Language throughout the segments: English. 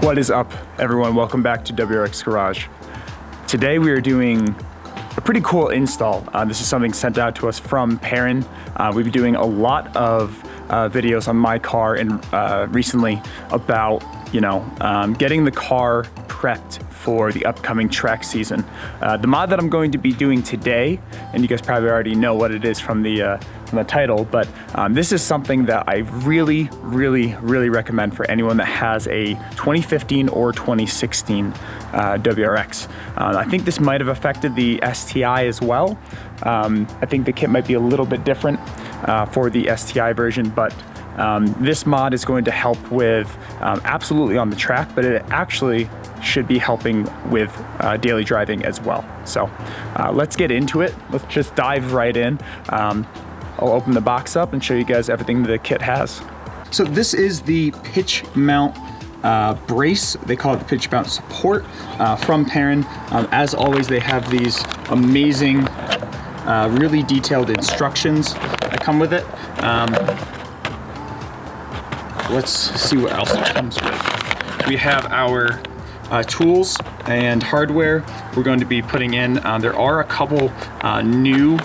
What is up, everyone? Welcome back to WRX Garage. Today we are doing a pretty cool install. This is something sent out to us from PERRIN. We've been doing a lot of videos on my car and recently about, getting the car prepped for the upcoming track season. The mod that I'm going to be doing today, and you guys probably already know what it is from the title, but this is something that I really recommend for anyone that has a 2015 or 2016 WRX. I think this might have affected the STI as well. I think the kit might be a little bit different for the STI version, but this mod is going to help with absolutely on the track, but it actually should be helping with daily driving as well. So let's get into it. Let's just dive right in. I'll open the box up and show you guys everything the kit has. So this is the pitch mount brace. They call it the pitch mount support from PERRIN. As always, they have these amazing, really detailed instructions that come with it. Let's see what else it comes with. We have our tools and hardware we're going to be putting in. There are a couple new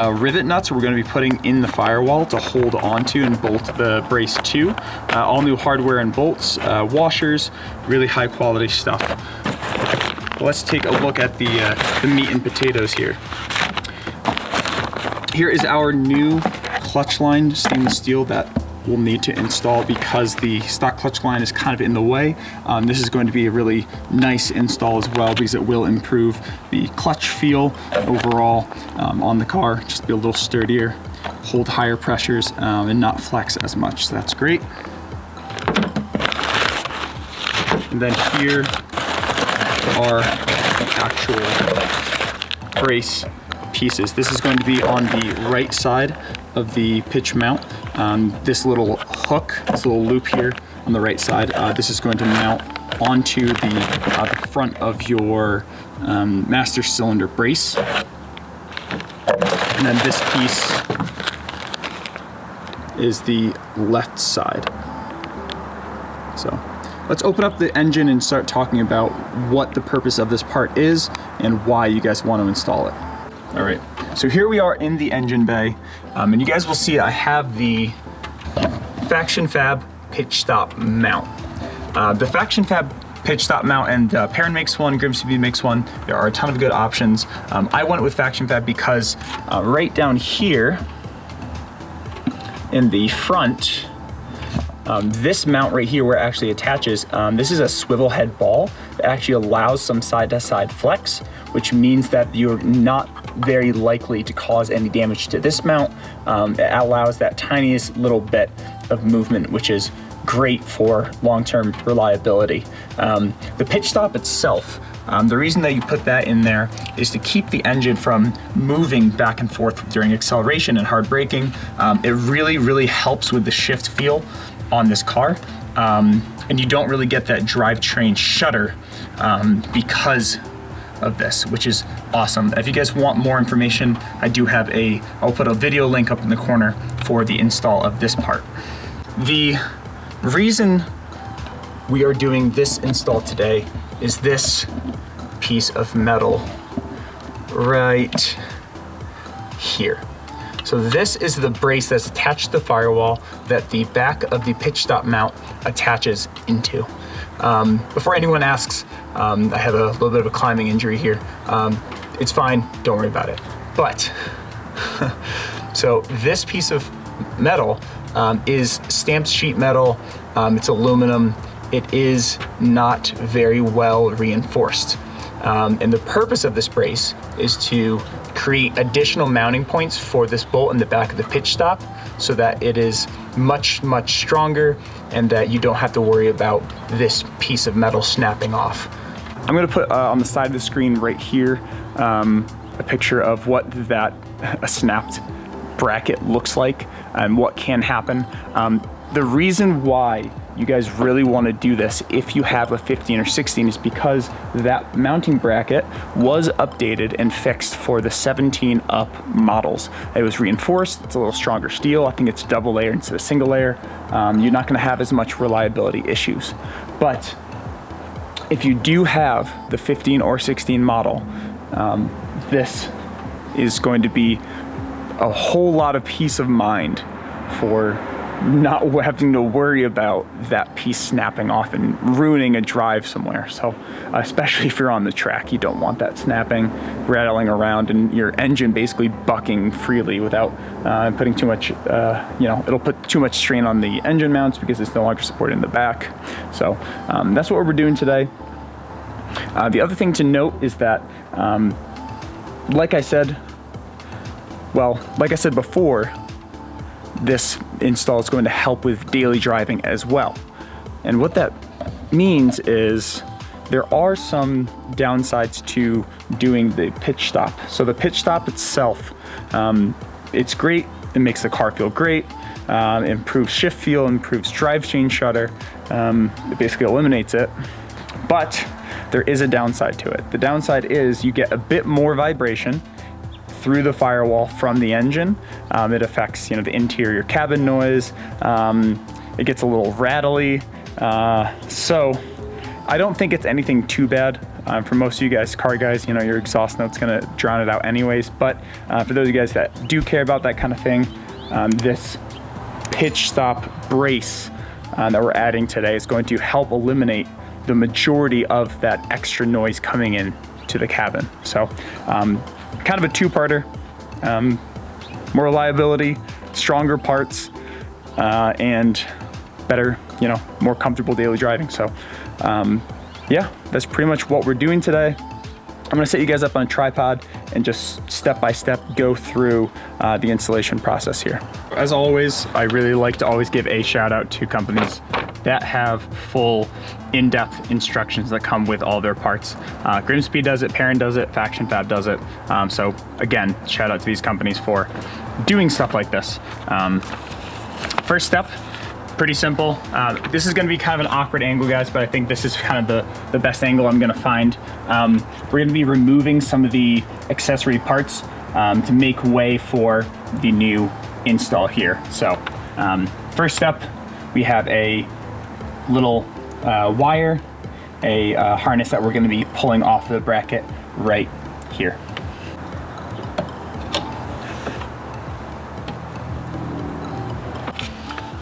rivet nuts we're going to be putting in the firewall to hold onto and bolt the brace to. All new hardware and bolts, washers, really high quality stuff. Let's take a look at the meat and potatoes here. Here is our new clutch line stainless steel that we'll need to install because the stock clutch line is kind of in the way. This is going to be a really nice install as well because it will improve the clutch feel overall on the car, just be a little sturdier, hold higher pressures and not flex as much, so that's great. And then here are the actual brace pieces. This is going to be on the right side of the pitch mount. This little hook, this little loop here on the right side, this is going to mount onto the front of your master cylinder brace. And then this piece is the left side. So let's open up the engine and start talking about what the purpose of this part is and why you guys want to install it. All right, so here we are in the engine bay, and you guys will see I have the Faction Fab pitch stop mount. The Faction Fab pitch stop mount, and PERRIN makes one, Grimsby makes one. There are a ton of good options. I went with Faction Fab because right down here in the front, this mount right here where it actually attaches, this is a swivel head ball that actually allows some side-to-side flex, which means that you're not very likely to cause any damage to this mount. It allows that tiniest little bit of movement, which is great for long-term reliability. The pitch stop itself, the reason that you put that in there is to keep the engine from moving back and forth during acceleration and hard braking. It really helps with the shift feel on this car, and you don't really get that drivetrain shudder because of this, which is awesome. If you guys want more information, I do have I'll put a video link up in the corner for the install of this part. The reason we are doing this install today is this piece of metal right here. So this is the brace that's attached to the firewall that the back of the pitch stop mount attaches into. Before anyone asks, I have a little bit of a climbing injury here. It's fine, don't worry about it. But, so this piece of metal is stamped sheet metal, it's aluminum, it is not very well reinforced. And the purpose of this brace is to create additional mounting points for this bolt in the back of the pitch stop so that it is much stronger and that you don't have to worry about this piece of metal snapping off. I'm gonna put on the side of the screen right here a picture of what a snapped bracket looks like and what can happen. The reason why you guys really want to do this if you have a 15 or 16 is because that mounting bracket was updated and fixed for the 17 up models. It was reinforced, it's a little stronger steel. I think it's double layer instead of single layer. You're not going to have as much reliability issues. But if you do have the 15 or 16 model, this is going to be a whole lot of peace of mind for not having to worry about that piece snapping off and ruining a drive somewhere. So especially if you're on the track, you don't want that snapping, rattling around, and your engine basically bucking freely without putting too much, it'll put too much strain on the engine mounts because it's no longer supported in the back. So that's what we're doing today. The other thing to note is that, like I said before, this install is going to help with daily driving as well. And what that means is there are some downsides to doing the pitch stop. So the pitch stop itself, it's great. It makes the car feel great. Improves shift feel, improves drive chain shudder. It basically eliminates it. But there is a downside to it. The downside is you get a bit more vibration through the firewall from the engine. It affects, the interior cabin noise. It gets a little rattly. So I don't think it's anything too bad. For most of you guys, car guys, your exhaust note's gonna drown it out anyways. But for those of you guys that do care about that kind of thing, this pitch stop brace that we're adding today is going to help eliminate the majority of that extra noise coming in to the cabin. So kind of a two-parter, more reliability, stronger parts, and better, more comfortable daily driving. So yeah, that's pretty much what we're doing today. I'm gonna set you guys up on a tripod and just step by step go through the installation process here. As always, I really like to always give a shout out to companies that have full in-depth instructions that come with all their parts. Grimspeed does it, PERRIN does it, Faction Fab does it. So again, shout out to these companies for doing stuff like this. First step, pretty simple. This is gonna be kind of an awkward angle, guys, but I think this is kind of the best angle I'm gonna find. We're gonna be removing some of the accessory parts to make way for the new install here. So first step, we have a little wire, a harness that we're going to be pulling off the bracket right here.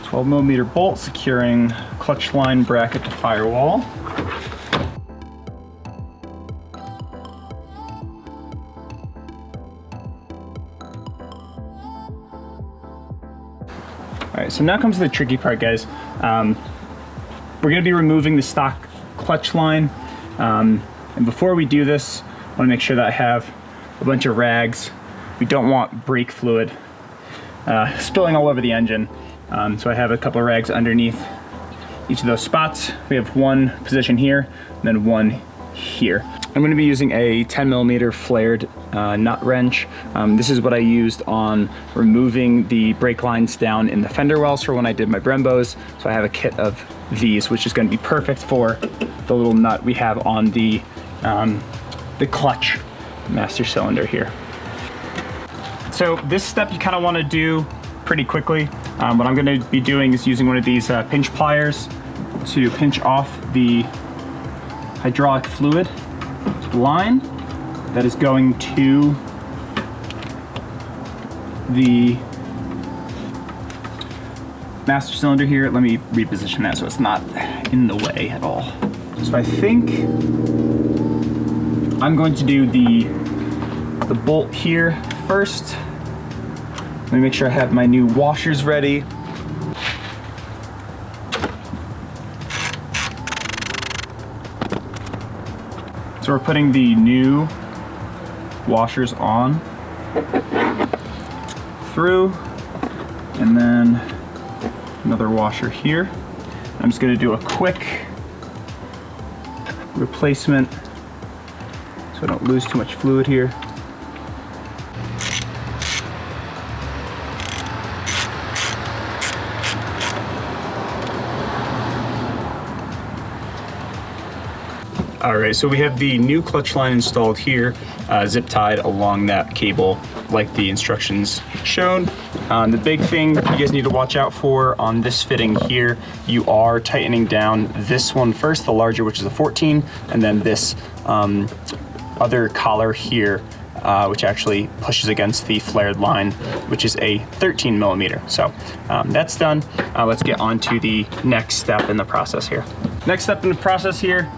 A 12mm bolt securing clutch line bracket to firewall. All right, so now comes the tricky part, guys. We're gonna be removing the stock clutch line. And before we do this, I wanna make sure that I have a bunch of rags. We don't want brake fluid spilling all over the engine. So I have a couple of rags underneath each of those spots. We have one position here, and then one here. I'm gonna be using a 10mm flared nut wrench. This is what I used on removing the brake lines down in the fender wells for when I did my Brembos. So I have a kit of these, which is gonna be perfect for the little nut we have on the clutch master cylinder here. So this step you kind of want to do pretty quickly. What I'm gonna be doing is using one of these pinch pliers to pinch off the hydraulic fluid line that is going to the master cylinder here. Let me reposition that so it's not in the way at all. So I think I'm going to do the bolt here first. Let me make sure I have my new washers ready. So we're putting the new washers on, through, and then another washer here. I'm just gonna do a quick replacement so I don't lose too much fluid here. All right, so we have the new clutch line installed here, zip tied along that cable like the instructions shown. The big thing you guys need to watch out for on this fitting here, you are tightening down this one first, the larger, which is a 14, and then this other collar here, which actually pushes against the flared line, which is a 13 millimeter. So that's done. Let's get on to the next step in the process here. Next step in the process here,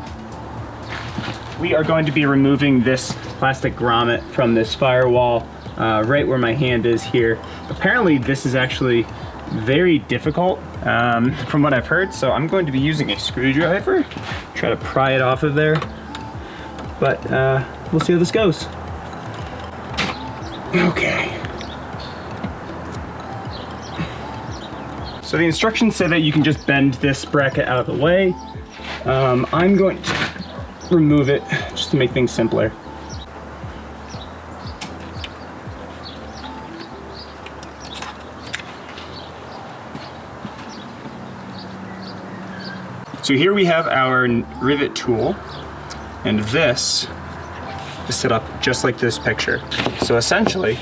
we are going to be removing this plastic grommet from this firewall right where my hand is here. Apparently this is actually very difficult from what I've heard, so I'm going to be using a screwdriver, try to pry it off of there, but we'll see how this goes. Okay. So the instructions say that you can just bend this bracket out of the way. I'm going to remove it just to make things simpler. So here we have our rivet tool, and this is set up just like this picture. So essentially,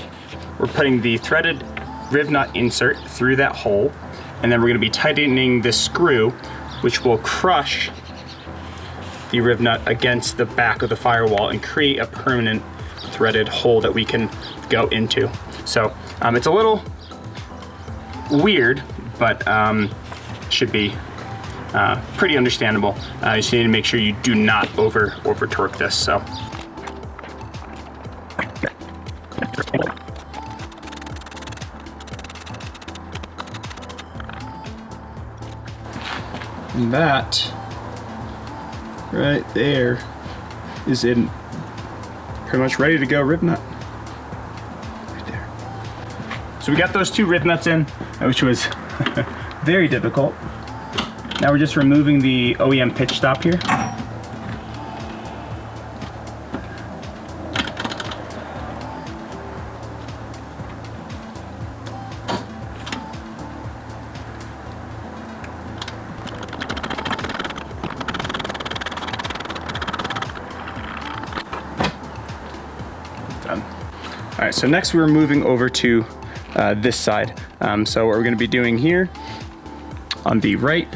we're putting the threaded riv nut insert through that hole, and then we're going to be tightening this screw, which will crush the riv nut against the back of the firewall and create a permanent threaded hole that we can go into. So it's a little weird, but should be pretty understandable. You just need to make sure you do not over torque this. So. And that right there is in pretty much ready to go riv nut. Right there. So we got those two riv nuts in, which was very difficult. Now we're just removing the OEM pitch stop here. Done. All right, so next we're moving over to this side. So what we're gonna be doing here on the right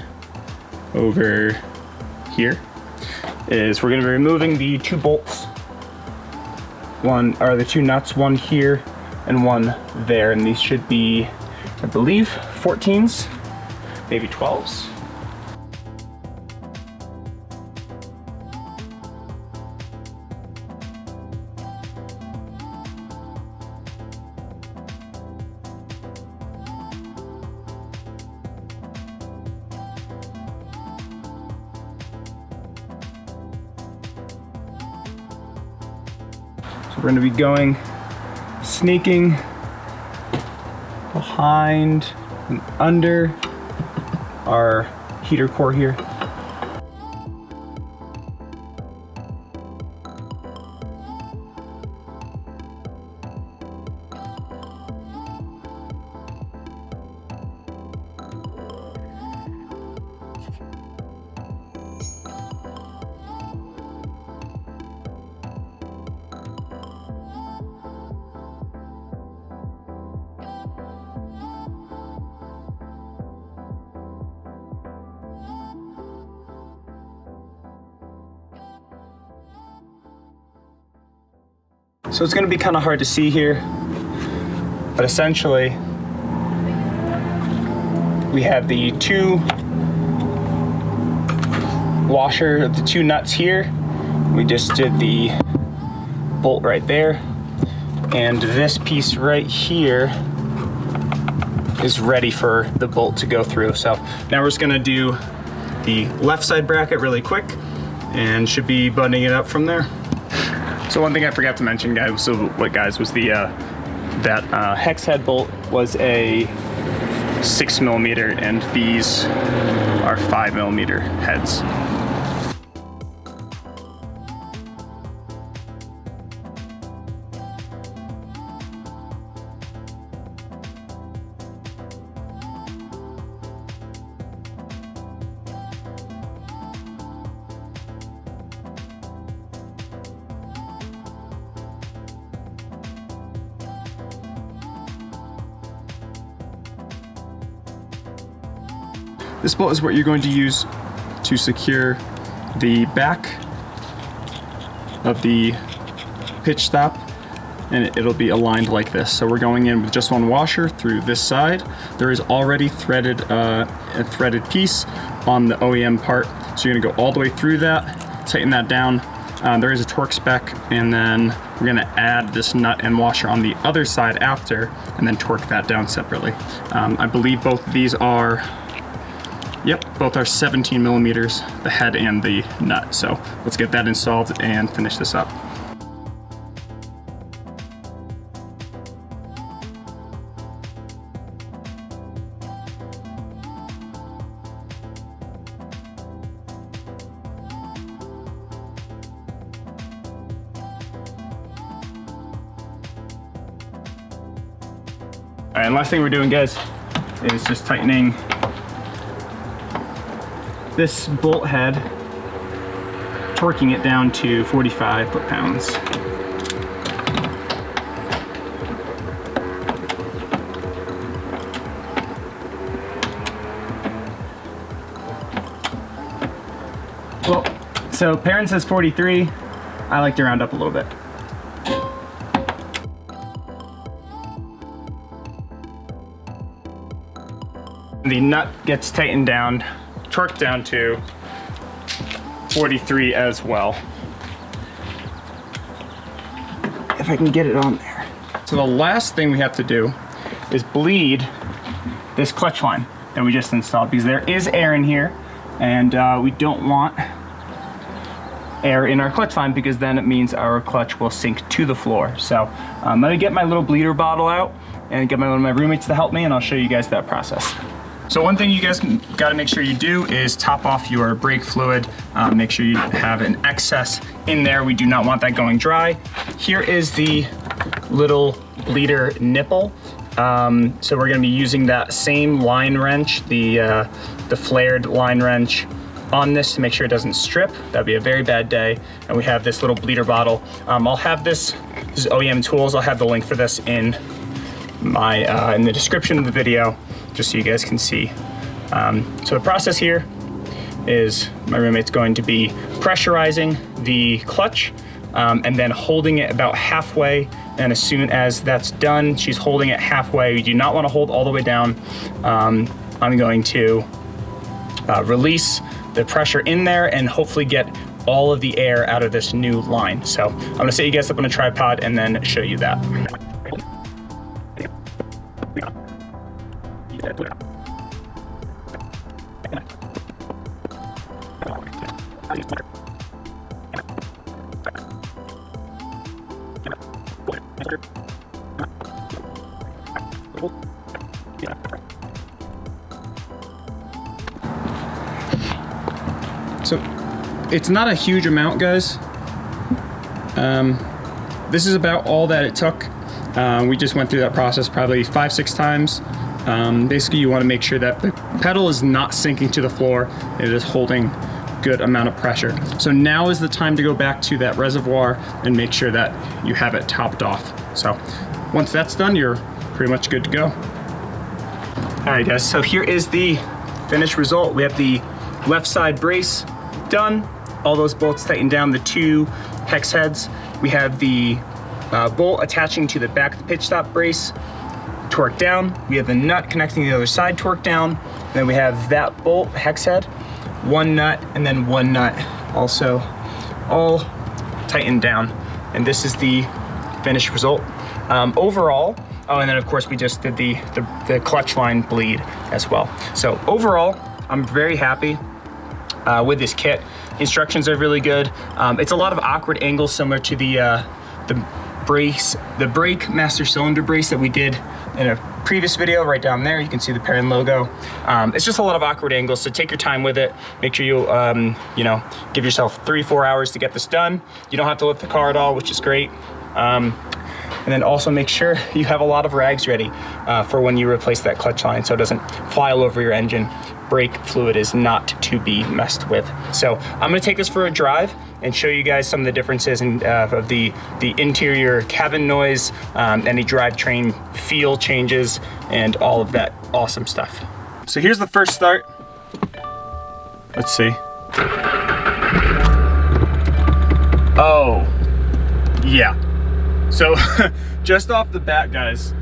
over here is we're gonna be removing the two bolts. The two nuts, one here and one there, and these should be, I believe, 14s, maybe 12s. So we're going to be going, sneaking behind and under our heater core here. So it's going to be kind of hard to see here, but essentially we have the two the two nuts here. We just did the bolt right there, and this piece right here is ready for the bolt to go through. So now we're just going to do the left side bracket really quick and should be buttoning it up from there. So one thing I forgot to mention, guys, was the that hex head bolt was a 6mm, and these are 5mm heads. This bolt is what you're going to use to secure the back of the pitch stop, and it'll be aligned like this. So we're going in with just one washer through this side. There is already threaded a threaded piece on the OEM part, so you're gonna go all the way through that, tighten that down. There is a torque spec, and then we're gonna add this nut and washer on the other side after, and then torque that down separately. I believe both of these are, yep, both are 17 millimeters, the head and the nut. So let's get that installed and finish this up. All right, and last thing we're doing, guys, is just tightening this bolt head, torquing it down to 45 foot-pounds. Well, so PERRIN says 43. I like to round up a little bit. The nut gets tightened down, torqued down to 43 as well. If I can get it on there. So the last thing we have to do is bleed this clutch line that we just installed, because there is air in here, and we don't want air in our clutch line, because then it means our clutch will sink to the floor. So I'm gonna get my little bleeder bottle out and get one of my roommates to help me, and I'll show you guys that process. So one thing you guys gotta make sure you do is top off your brake fluid. Make sure you have an excess in there. We do not want that going dry. Here is the little bleeder nipple. So we're gonna be using that same line wrench, the flared line wrench, on this to make sure it doesn't strip. That'd be a very bad day. And we have this little bleeder bottle. I'll have this is OEM Tools. I'll have the link for this in my in the description of the video, just so you guys can see. So the process here is my roommate's going to be pressurizing the clutch and then holding it about halfway. And as soon as that's done, she's holding it halfway. You do not want to hold all the way down. I'm going to release the pressure in there and hopefully get all of the air out of this new line. So I'm gonna set you guys up on a tripod and then show you that. So it's not a huge amount, guys. This is about all that it took. We just went through that process probably 5-6 times. Basically, you want to make sure that the pedal is not sinking to the floor. It is holding good amount of pressure. So now is the time to go back to that reservoir and make sure that you have it topped off. So once that's done, you're pretty much good to go. All right, guys, so here is the finished result. We have the left side brace done, all those bolts tightened down, the 2 hex heads. We have the bolt attaching to the back of the pitch stop brace torqued down. We have the nut connecting the other side torqued down. Then we have that bolt hex head, 1 nut, and then 1 nut also all tightened down. And this is the finished result. Overall, oh, and then of course we just did the clutch line bleed as well. So overall, I'm very happy with this kit. The instructions are really good. It's a lot of awkward angles similar to the brake master cylinder brace that we did in a previous video. Right down there, you can see the PERRIN logo. It's just a lot of awkward angles, so take your time with it. Make sure you, you know, give yourself 3-4 hours to get this done. You don't have to lift the car at all, which is great. And then also make sure you have a lot of rags ready for when you replace that clutch line so it doesn't fly all over your engine. Brake fluid is not to be messed with. So I'm gonna take this for a drive and show you guys some of the differences in, of the interior cabin noise, any drivetrain feel changes, and all of that awesome stuff. So here's the first start. Let's see. Oh, yeah. So just off the bat, guys,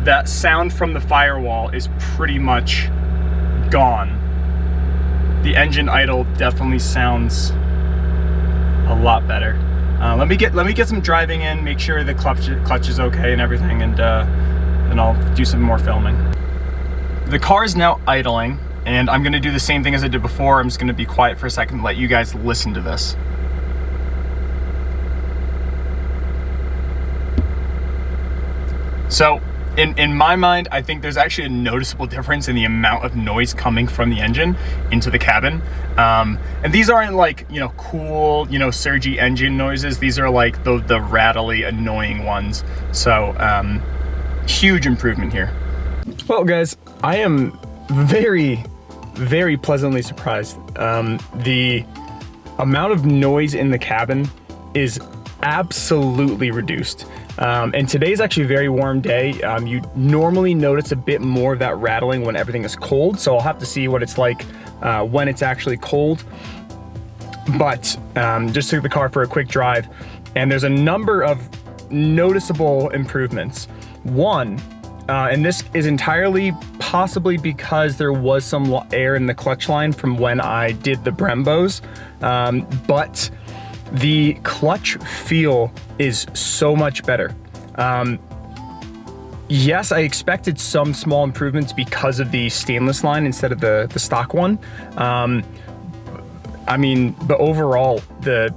that sound from the firewall is pretty much gone. The engine idle definitely sounds a lot better. Let me get some driving in, make sure the clutch is okay and everything, and then I'll do some more filming. The car is now idling, and I'm gonna do the same thing as I did before. I'm just gonna be quiet for a second and let you guys listen to this. So, in my mind, I think there's actually a noticeable difference in the amount of noise coming from the engine into the cabin. And these aren't like, you know, cool, you know, surgy engine noises. These are like the rattly, annoying ones. So, huge improvement here. Well, guys, I am very, very pleasantly surprised. The amount of noise in the cabin is absolutely reduced. And today's actually a very warm day. You normally notice a bit more of that rattling when everything is cold, so I'll have to see what it's like when it's actually cold. But just took the car for a quick drive, and there's a number of noticeable improvements. One, and this is entirely possibly because there was some air in the clutch line from when I did the Brembos, but the clutch feel is so much better. Yes, I expected some small improvements because of the stainless line instead of the stock one. I mean, but overall, the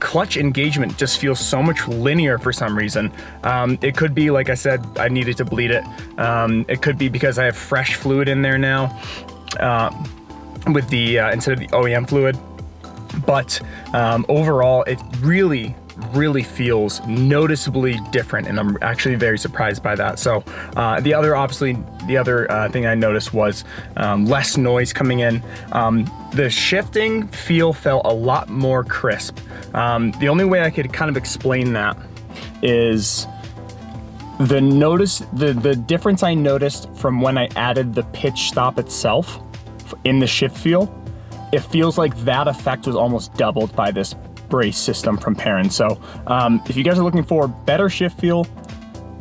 clutch engagement just feels so much linear for some reason. It could be, like I said, I needed to bleed it. It could be because I have fresh fluid in there now with the instead of the OEM fluid. But overall, it really feels noticeably different, and I'm actually very surprised by that. So the other thing I noticed was less noise coming in. The shifting feel felt a lot more crisp. The only way I could kind of explain that is the difference I noticed from when I added the pitch stop itself in the shift feel. It feels like that effect was almost doubled by this brace system from PERRIN. So if you guys are looking for better shift feel,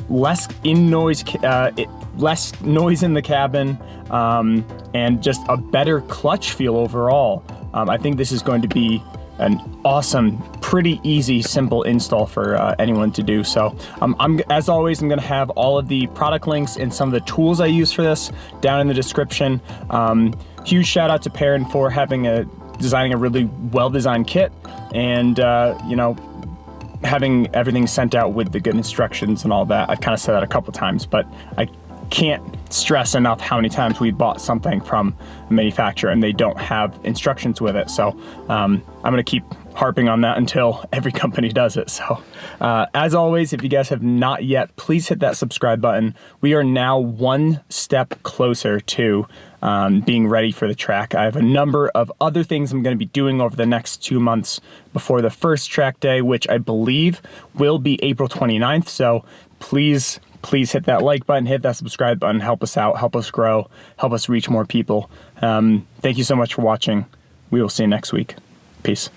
less noise in the cabin, and just a better clutch feel overall, I think this is going to be an awesome, pretty easy, simple install for anyone to do. So as always, I'm gonna have all of the product links and some of the tools I use for this down in the description. Huge shout out to PERRIN for designing a really well-designed kit, and you know, having everything sent out with the good instructions and all that. I've kind of said that a couple times, but I can't stress enough how many times we bought something from a manufacturer and they don't have instructions with it. So I'm gonna keep harping on that until every company does it. So as always, if you guys have not yet, please hit that subscribe button. We are now one step closer to being ready for the track. I have a number of other things I'm going to be doing over the next 2 months before the first track day, which I believe will be April 29th. So please hit that like button, hit that subscribe button, help us out, help us grow, help us reach more people. Thank you so much for watching. We will see you next week. Peace.